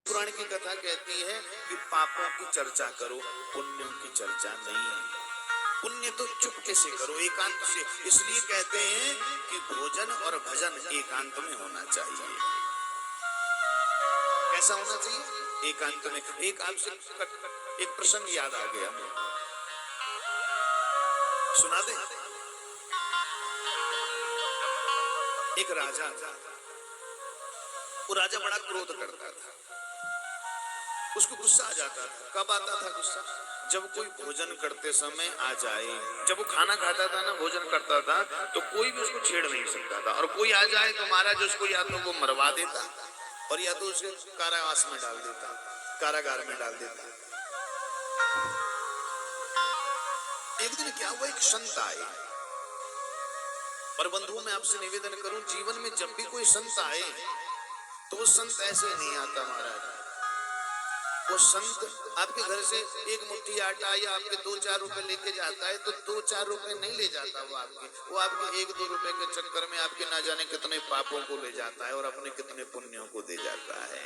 पुराण की कथा कहती है कि पापों की चर्चा करो, पुण्यों की चर्चा नहीं। पुण्य तो चुपके से करो, एकांत से। इसलिए कहते हैं कि भोजन और भजन एकांत में होना चाहिए। कैसा होना चाहिए? एकांत में। एक आपसे एक प्रसंग याद आ गया, सुना दे। एक राजा था, वो राजा बड़ा क्रोध करता था, उसको गुस्सा आ जाता था। कब आता था गुस्सा? जब कोई भोजन करते समय आ जाए। जब वो खाना खाता था ना, भोजन करता था, तो कोई भी उसको छेड़ नहीं सकता था। और कोई आ जाए तो महाराज उसको या तो वो मरवा देता और या तो उसे कारावास में डाल देता, कारागार में डाल देता। एक दिन क्या हुआ, एक संत आए। और बंधुओं, मैं आपसे निवेदन करूं, जीवन में जब भी कोई संत आए तो वो संत ऐसे नहीं आता महाराज। वो संत आपके घर से एक मुट्ठी आटा या आपके 2-4 रुपए लेके जाता है तो 2-4 रुपए नहीं ले जाता वो आपके 1-2 रुपए के चक्कर में आपके ना जाने कितने पापों को ले जाता है और अपने कितने पुण्यों को दे जाता है।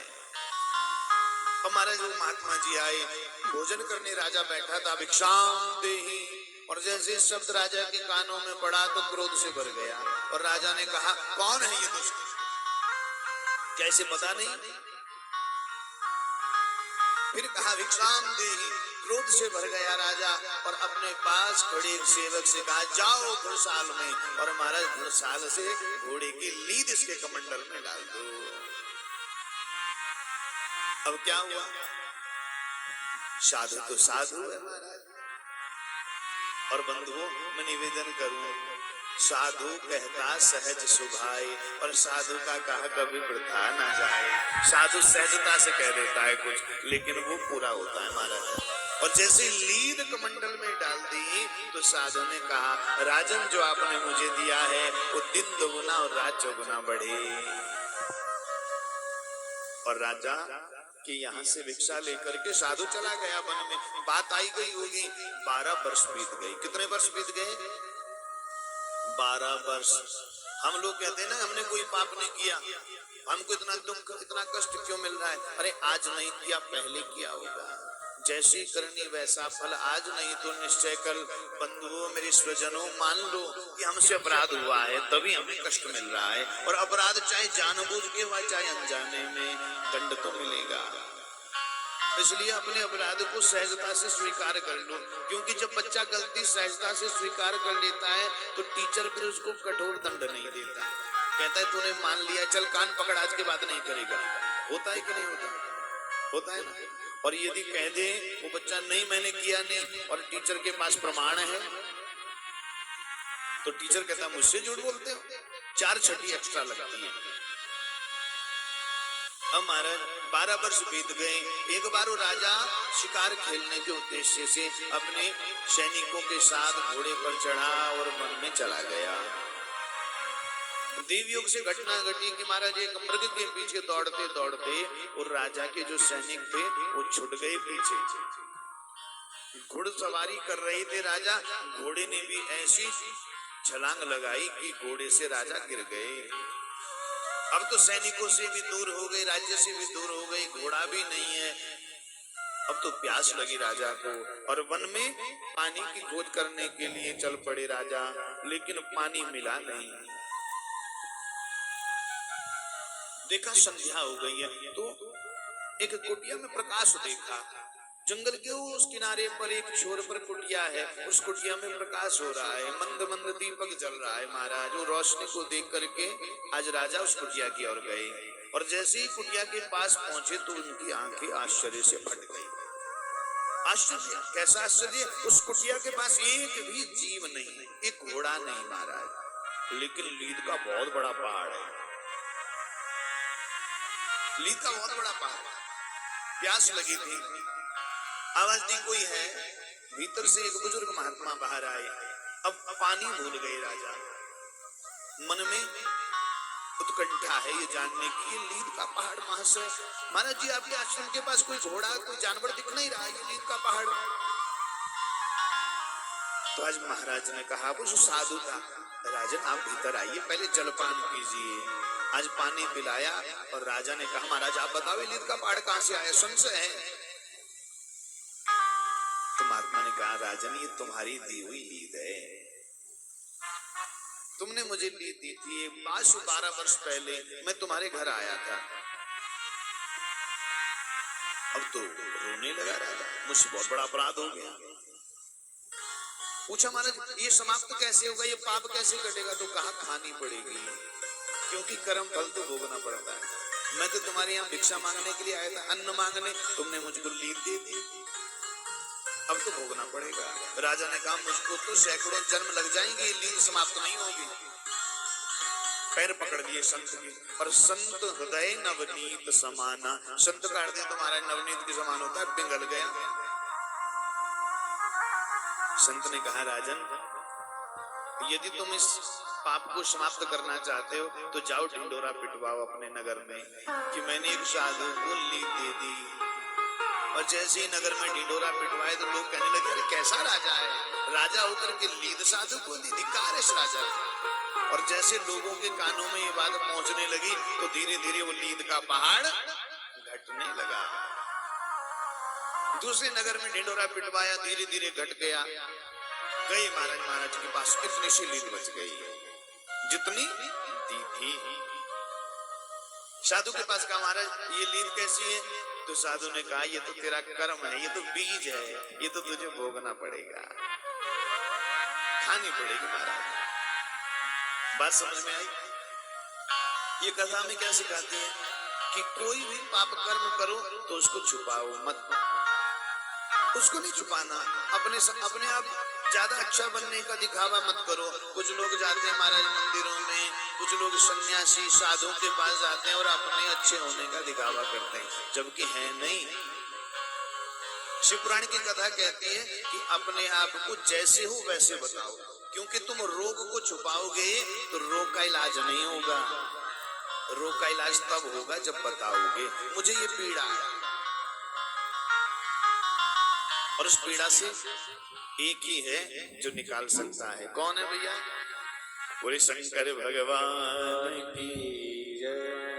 हमारे जो महात्मा जी आए, भोजन करने राजा बैठा था, भिक्षाम देहि, और जैसे शब्द राजा के कानों में पड़ा तो क्रोध से भर गया। और राजा ने कहा, कौन है ये दुष्ट? कैसे पता नहीं? फिर कहा, भिक्षाम देहि। क्रोध से भर गया राजा और अपने पास खड़े एक सेवक से कहा, जाओ घुड़साल में और महाराज घुड़साल से घोड़े की लीद इसके कमंडल में डाल दो। अब क्या हुआ? साधु तो साधु है महाराज। और बंधुओं, मैं निवेदन करूं, साधु कहता सहज सुभाए, और साधु का कहा कभी वृथा ना जाए। साधु सहजता से कह देता है कुछ, लेकिन वो पूरा होता है महाराज। और जैसे लीद कमंडल में डाल दी तो साधु ने कहा, राजन, जो आपने मुझे दिया है वो दिन दोगुना और रात चौगुना बढ़े। और राजा कि यहाँ से भिक्षा लेकर के साधु चला गया वन में। बात आई गई होगी, 12 वर्ष बीत गए। कितने वर्ष बीत गए? 12 वर्ष। हम लोग कहते हैं ना, हमने कोई पाप नहीं किया, हमको इतना दुख, इतना कष्ट क्यों मिल रहा है? अरे आज नहीं किया, पहले किया होगा। जैसी करनी वैसा फल, आज नहीं तो निश्चय कल। बंधुओं, मेरे स्वजनों, मान लो कि हमसे अपराध हुआ है, तभी हमें कष्ट मिल रहा है। और अपराध चाहे जानबूझ के हुआ चाहे अनजाने में, दंड तो मिलेगा। इसलिए अपने अपराध को सहजता से स्वीकार कर लो, क्योंकि जब बच्चा गलती सहजता से स्वीकार कर लेता है तो टीचर फिर उसको कठोर दंड नहीं देता। कहता है तूने मान लिया, चल कान पकड़, आज के बाद नहीं करेगा। होता है कि नहीं होता? होता है ना। और यदि कह दे वो बच्चा, नहीं मैंने किया नहीं, और टीचर के पास प्रमाण है, तो टीचर कहता मुझसे झूठ बोलते हो, 4 छठी एक्स्ट्रा लगती है। अब महाराज 12 वर्ष बीत गए। एक बार वो राजा शिकार खेलने के उद्देश्य से अपने सैनिकों के साथ घोड़े पर चढ़ा और वन में चला गया। देवयोग से घटना घटी कि महाराज एक मृग के पीछे दौड़ते दौड़ते और राजा के जो सैनिक थे वो छूट गए पीछे। घुड़सवारी कर रहे थे राजा, घोड़े ने भी ऐसी छलांग लगाई कि घोड़े से राजा गिर गए। अब तो सैनिकों से भी दूर हो गए, राज्य से भी दूर हो गए, घोड़ा भी नहीं है। अब तो प्यास लगी राजा को और वन में पानी की खोज करने के लिए चल पड़े राजा, लेकिन पानी मिला नहीं। देखा संध्या हो गई है तो एक कुटिया में प्रकाश देखा। जंगल के उस किनारे पर एक छोर पर कुटिया है, उस कुटिया में प्रकाश हो रहा है, मंद मंद दीपक जल रहा है। महाराज वो रोशनी को देख करके आज राजा उस कुटिया की ओर गए, और जैसे ही कुटिया के पास पहुंचे तो उनकी आंखें आश्चर्य से फट गई। आश्चर्य, कैसा आश्चर्य? उस कुटिया के पास एक भी जीव नहीं, एक घोड़ा नहीं महाराज, लेकिन लीद का बहुत बड़ा पहाड़ है। लीद का बहुत बड़ा पहाड़। प्यास लगी थी, आवाज दी कोई है। भीतर से एक बुजुर्ग महात्मा बाहर आए। अब पानी भूल गए राजा, मन में उत्कंठा है ये जानने की, लीद का पहाड़ कहां से? महाराज जी आपके आश्रम के पास कोई घोड़ा, कोई जानवर दिख नहीं रहा, ये लीद का पहाड़। तो आज महाराज ने कहा, वो जो साधु था, राजन आप भीतर आइए, पहले जलपान कीजिए। आज पानी पिलाया और राजा ने कहा महाराज आप बताओ ये लीद का पहाड़ कहां से आया, संशय है। तो महात्मा ने कहा राजन ये तुम्हारी दी हुई लीद है, तुमने मुझे लीद दी थी 12 वर्ष पहले, मैं तुम्हारे घर आया था। अब तो रोने लगा राजा, मुझसे बहुत बड़ा अपराध हो गया। पूछा महाराज ये समाप्त कैसे होगा, ये पाप कैसे कटेगा? तो कहा खानी पड़ेगी, क्योंकि कर्म फल तो भोगना पड़ता है। मैं तो तुम्हारे यहाँ भिक्षा मांगने के लिए आया था, अन्न मांगने, तुमने मुझको लीद दे दी, अब तो भोगना पड़ेगा। राजा ने कहा मुझको तो सैकड़ों जन्म लग जाएंगे, ये लीद समाप्त नहीं होगी। पैर पकड़ लिए संत की, और संत हृदय नवनीत समाना, संत का हृदय तुम्हारा नवनीत के समान होता है, पिघल गया। संत ने कहा राजन यदि तुम इस पाप को समाप्त करना चाहते हो तो जाओ ढिंडोरा पिटवाओ अपने नगर में कि मैंने एक साधु को लीद दे दी। और जैसे ही नगर में ढिंडोरा पिटवाए तो लोग कहने लगे अरे कैसा राजा है, राजा होकर के लीद साधु को दी, धिक्कार इस राजा का। और जैसे लोगों के कानों में ये बात पहुंचने लगी तो धीरे धीरे वो लीद का पहाड़ घटने लगा। दूसरे नगर में ढिंडोरा पिटवाया, धीरे धीरे घट गया। गए महाराज के पास, कितनी सी लीद बच गई, जितनी दी थी। साधु के पास कहा महाराज ये लीद कैसी है? तो साधु ने कहा ये तो तेरा कर्म है, ये तो बीज है, ये तो तुझे भोगना पड़ेगा, खानी पड़ेगी महाराज। बात समझ में आई? ये कथा में क्या सिखाती है कि कोई भी पाप कर्म करो तो उसको छुपाओ मत, उसको नहीं छुपाना। अपने आप ज्यादा अच्छा बनने का दिखावा मत करो। कुछ लोग जाते हैं महाराज मंदिरों में, कुछ लोग सन्यासी साधुओं के पास जाते हैं और अपने अच्छे होने का दिखावा करते हैं, जबकि है नहीं। शिवपुराण की कथा कहती है कि अपने आप को जैसे हो वैसे बताओ, क्योंकि तुम रोग को छुपाओगे तो रोग का इलाज नहीं होगा। रोग का इलाज तब होगा जब बताओगे मुझे ये पीड़ा है, और उस पीड़ा से एक ही है जो निकाल सकता है। कौन है भैया? बोले शंकर भगवान की जय।